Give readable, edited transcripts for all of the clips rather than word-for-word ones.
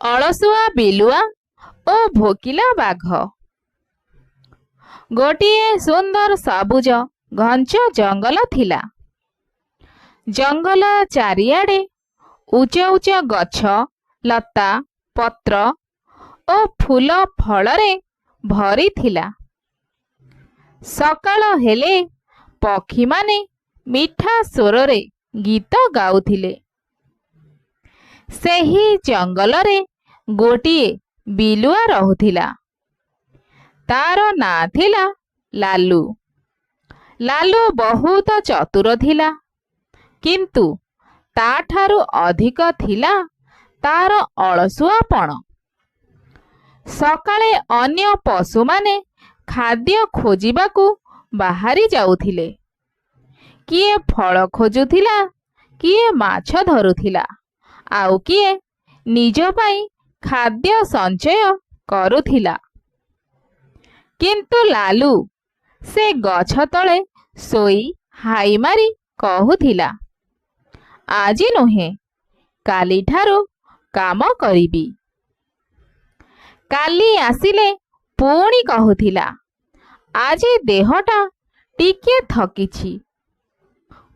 ଅଳସୁଆ ବିଲୁଆ ଓ ଭୋକିଲା ବାଘ। ଗୋଟିଏ ସୁନ୍ଦର ସବୁଜ ଘଞ୍ଚ ଜଙ୍ଗଲ ଥିଲା। ଜଙ୍ଗଲ ଚାରିଆଡ଼େ ଉଚ୍ଚ ଉଚ୍ଚ ଗଛ, ଲତା, ପତ୍ର ଓ ଫୁଲ ଫଳରେ ଭରିଥିଲା। ସକାଳ ହେଲେ ପକ୍ଷୀମାନେ ମିଠା ସ୍ୱରରେ ଗୀତ ଗାଉଥିଲେ। ସେହି ଜଙ୍ଗଲରେ ଗୋଟିଏ ବିଲୁଆ ରହୁଥିଲା। ତାର ନାଁ ଥିଲା ଲାଲୁ। ଲାଲୁ ବହୁତ ଚତୁର ଥିଲା, କିନ୍ତୁ ତାଠାରୁ ଅଧିକ ଥିଲା ତାର ଅଳସୁଆପଣ। ସକାଳେ ଅନ୍ୟ ପଶୁମାନେ ଖାଦ୍ୟ ଖୋଜିବାକୁ ବାହାରି ଯାଉଥିଲେ। କିଏ ଫଳ ଖୋଜୁଥିଲା, କିଏ ମାଛ ଧରୁଥିଲା, ଆଉ କିଏ ନିଜ ପାଇଁ ଖାଦ୍ୟ ସଞ୍ଚୟ କରୁଥିଲା। କିନ୍ତୁ ଲାଲୁ ସେ ଗଛ ତଳେ ଶୋଇ ହାଇ ମାରି କହୁଥିଲା, ଆଜି ନୁହେଁ, କାଲିଠାରୁ କାମ କରିବି। କାଲି ଆସିଲେ ପୁଣି କହୁଥିଲା, ଆଜି ଦେହଟା ଟିକେ ଥକିଛି,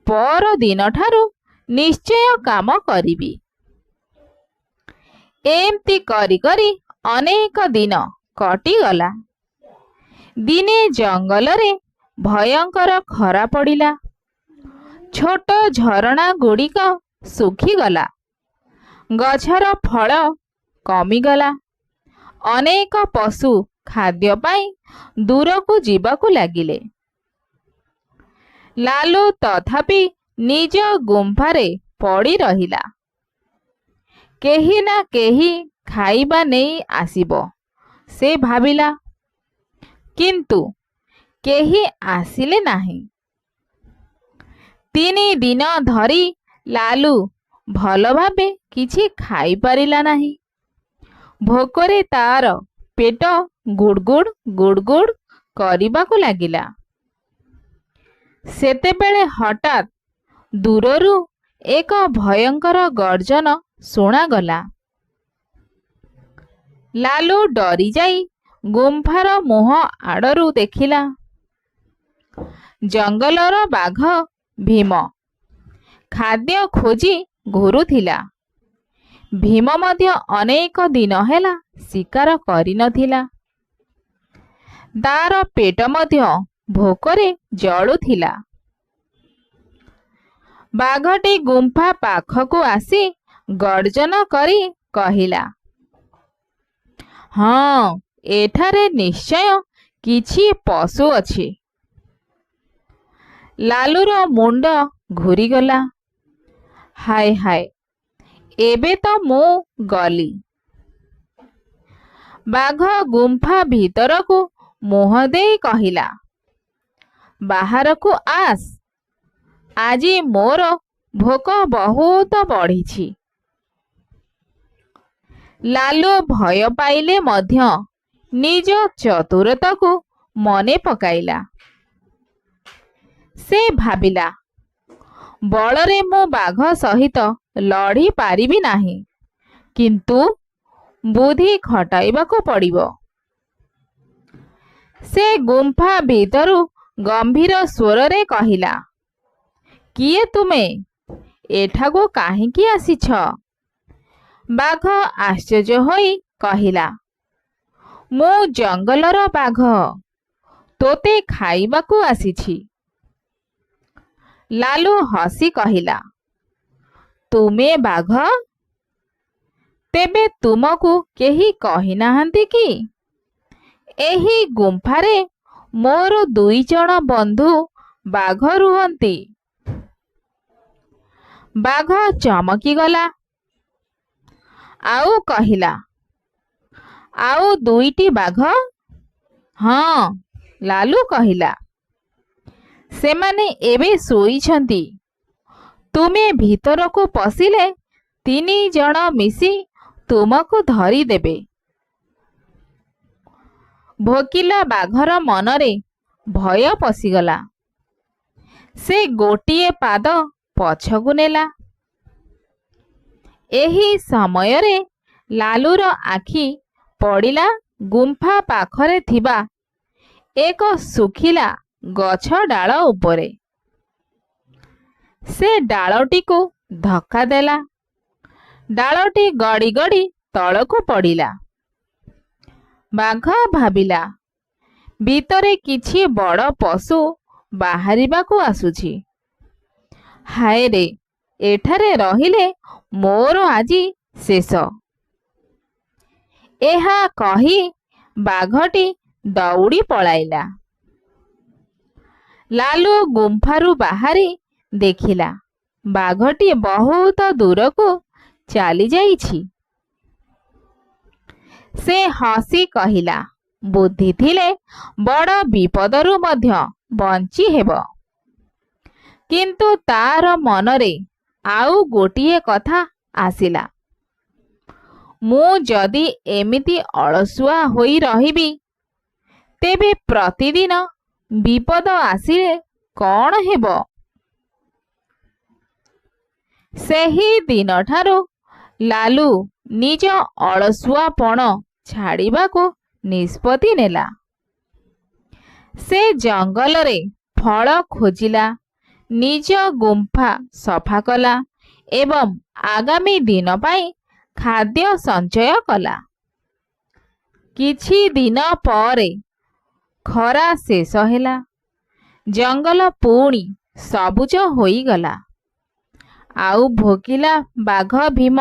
ପରଦିନଠାରୁ ନିଶ୍ଚୟ କାମ କରିବି। ଏମିତି କରି କରି ଅନେକ ଦିନ କଟିଗଲା। ଦିନେ ଜଙ୍ଗଲରେ ଭୟଙ୍କର ଖରା ପଡ଼ିଲା। ଛୋଟ ଝରଣା ଗୁଡ଼ିକ ଶୁଖିଗଲା। ଗଛର ଫଳ କମିଗଲା। ଅନେକ ପଶୁ ଖାଦ୍ୟ ପାଇଁ ଦୂରକୁ ଯିବାକୁ ଲାଗିଲେ। ଲାଲୁ ତଥାପି ନିଜ ଗୁମ୍ଫାରେ ପଡ଼ି ରହିଲା। କେହି ନା କେହି ଖାଇବା ନେଇ ଆସିବ, ସେ ଭାବିଲା। କିନ୍ତୁ କେହି ଆସିଲେ ନାହିଁ। 3 ଦିନ ଧରି ଲାଲୁ ଭଲ ଭାବେ କିଛି ଖାଇପାରିଲା ନାହିଁ। ଭୋକରେ ତାର ପେଟ ଗୁଡ଼ଗୁଡ଼ ଗୁଡ଼ଗୁଡ଼ କରିବାକୁ ଲାଗିଲା। ସେତେବେଳେ ହଠାତ୍ ଦୂରରୁ ଏକ ଭୟଙ୍କର ଗର୍ଜନ ଶୁଣାଗଲା। ଲାଲୁ ଡରିଯାଇ ଗୁମ୍ଫାର ମୁହଁ ଆଡ଼ରୁ ଦେଖିଲା। ଜଙ୍ଗଲର ବାଘ ଭୀମ ଖାଦ୍ୟ ଖୋଜି ଘୁରୁଥିଲା। ଭୀମ ମଧ୍ୟ ଅନେକ ଦିନ ହେଲା ଶିକାର କରିନଥିଲା। ତାର ପେଟ ମଧ୍ୟ ଭୋକରେ ଜଳୁଥିଲା। ବାଘଟି ଗୁମ୍ଫା ପାଖକୁ ଆସି ଗର୍ଜନ କରି କହିଲା, ହଁ, ଏଠାରେ ନିଶ୍ଚୟ କିଛି ପଶୁ ଅଛି। ଲାଲୁର ମୁଣ୍ଡ ଘୂରିଗଲା। ହାୟ ହାୟ, ଏବେ ତ ମୁଁ ଗଲି। ବାଘ ଗୁମ୍ଫା ଭିତରକୁ ମୁହଁ ଦେଇ କହିଲା, ବାହାରକୁ ଆସ, ଆଜି ମୋର ଭୋକ ବହୁତ ବଢ଼ିଛି। ଲାଲୁ ଭୟ ପାଇଲେ ମଧ୍ୟ ନିଜ ଚତୁରତାକୁ ମନେ ପକାଇଲା। ସେ ଭାବିଲା, ବଳରେ ମୁଁ ବାଘ ସହିତ ଲଢ଼ି ପାରିବି ନାହିଁ, କିନ୍ତୁ ବୁଦ୍ଧି ଖଟାଇବାକୁ ପଡ଼ିବ। ସେ ଗୁମ୍ଫା ଭିତରୁ ଗମ୍ଭୀର ସ୍ୱରରେ କହିଲା, କିଏ ତୁମେ? ଏଠାକୁ କାହିଁକି ଆସିଛ? ବାଘ ଆଶ୍ଚର୍ଯ୍ୟ ହୋଇ କହିଲା, ମୁଁ ଜଙ୍ଗଲର ବାଘ, ତୋତେ ଖାଇବାକୁ ଆସିଛି। ଲାଲୁ ହସି କହିଲା, ତୁମେ ବାଘ? ତେବେ ତୁମକୁ କେହି କହିନାହାନ୍ତି କି ଏହି ଗୁମ୍ଫାରେ ମୋର 2 ଜଣ ବନ୍ଧୁ ବାଘ ରୁହନ୍ତି? ବାଘ ଚମକିଗଲା। ଆଉ କହିଲା, ଆଉ 2ଟି ବାଘ? ହଁ, ଲାଲୁ କହିଲା, ସେମାନେ ଏବେ ଶୋଇଛନ୍ତି। ତୁମେ ଭିତରକୁ ପଶିଲେ 3 ଜଣ ମିଶି ତୁମକୁ ଧରିଦେବେ। ଭୋକିଲା ବାଘର ମନରେ ଭୟ ପଶିଗଲା। ସେ ଗୋଟିଏ ପାଦ ପଛକୁ ନେଲା। ଏହି ସମୟରେ ଲାଲୁର ଆଖି ପଡ଼ିଲା ଗୁମ୍ଫା ପାଖରେ ଥିବା ଏକ ଶୁଖିଲା ଗଛ ଡାଳ ଉପରେ। ସେ ଡାଳଟିକୁ ଧକ୍କା ଦେଲା। ଡାଳଟି ଗଡ଼ି ଗଡ଼ି ତଳକୁ ପଡ଼ିଲା। ବାଘ ଭାବିଲା, ଭିତରେ କିଛି ବଡ଼ ପଶୁ ବାହାରିବାକୁ ଆସୁଛି। ହାୟରେ, ଏଠାରେ ରହିଲେ ମୋର ଆଜି ଶେଷ। ଏହା କହି ବାଘଟି ଦୌଡ଼ି ପଳାଇଲା। ଲାଲୁ ଗୁମ୍ଫାରୁ ବାହାରି ଦେଖିଲା, ବାଘଟି ବହୁତ ଦୂରକୁ ଚାଲିଯାଇଛି। ସେ ହସି କହିଲା, ବୁଦ୍ଧି ଥିଲେ ବଡ଼ ବିପଦରୁ ମଧ୍ୟ ବଞ୍ଚି ହେବ। କିନ୍ତୁ ତାର ମନରେ ଆଉ ଗୋଟିଏ କଥା ଆସିଲା, ମୁଁ ଯଦି ଏମିତି ଅଳସୁଆ ହୋଇ ରହିବି, ତେବେ ପ୍ରତିଦିନ ବିପଦ ଆସିଲେ କ'ଣ ହେବ? ସେହି ଦିନଠାରୁ ଲାଲୁ ନିଜ ଅଳସୁଆପଣ ଛାଡ଼ିବାକୁ ନିଷ୍ପତ୍ତି ନେଲା। ସେ ଜଙ୍ଗଲରେ ଫଳ ଖୋଜିଲା, ନିଜ ଗୁମ୍ଫା ସଫା କଲା ଏବଂ ଆଗାମୀ ଦିନ ପାଇଁ ଖାଦ୍ୟ ସଞ୍ଚୟ କଲା। କିଛି ଦିନ ପରେ ଖରା ଶେଷ ହେଲା। ଜଙ୍ଗଲ ପୁଣି ସବୁଜ ହୋଇଗଲା। ଆଉ ଭୋକିଲା ବାଘ ଭୀମ,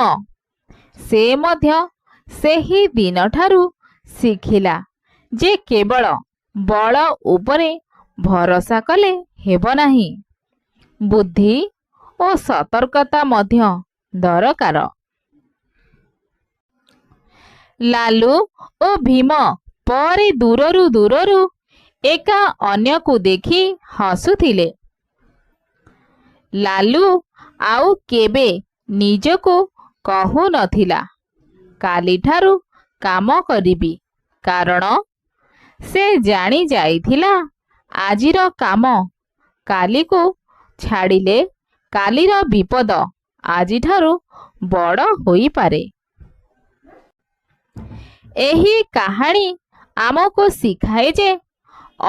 ସେ ମଧ୍ୟ ସେହି ଦିନଠାରୁ ଶିଖିଲା ଯେ କେବଳ ବଳ ଉପରେ ଭରସା କଲେ ହେବ ନାହିଁ, ବୁଦ୍ଧି ଓ ସତର୍କତା ମଧ୍ୟ ଦରକାର। ଲାଲୁ ଓ ଭୀମ ପରେ ଦୂରରୁ ଦୂରରୁ ଏକା ଅନ୍ୟକୁ ଦେଖି ହସୁଥିଲେ। ଲାଲୁ ଆଉ କେବେ ନିଜକୁ କହୁନଥିଲା, କାଲିଠାରୁ କାମ କରିବି, କାରଣ ସେ ଜାଣି ଯାଇଥିଲା ଆଜିର କାମ କାଲିକୁ ଛାଡ଼ିଲେ କାଲିର ବିପଦ ଆଜିଠାରୁ ବଡ଼ ହୋଇପାରେ। ଏହି କାହାଣୀ ଆମକୁ ଶିଖାଏ ଯେ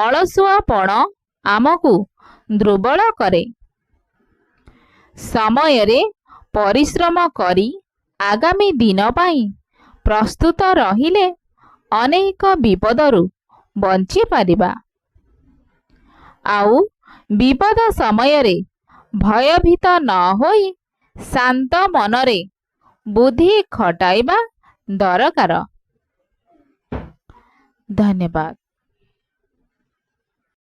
ଅଳସୁଆପଣ ଆମକୁ ଦୁର୍ବଳ କରେ। ସମୟରେ ପରିଶ୍ରମ କରି ଆଗାମୀ ଦିନ ପାଇଁ ପ୍ରସ୍ତୁତ ରହିଲେ ଅନେକ ବିପଦରୁ ବଞ୍ଚିପାରିବା। ଆଉ ବିପଦ ସମୟରେ ଭୟଭୀତ ନ ହୋଇ ଶାନ୍ତ ମନରେ ବୁଦ୍ଧି ଖଟାଇବା ଦରକାର। ଧନ୍ୟବାଦ।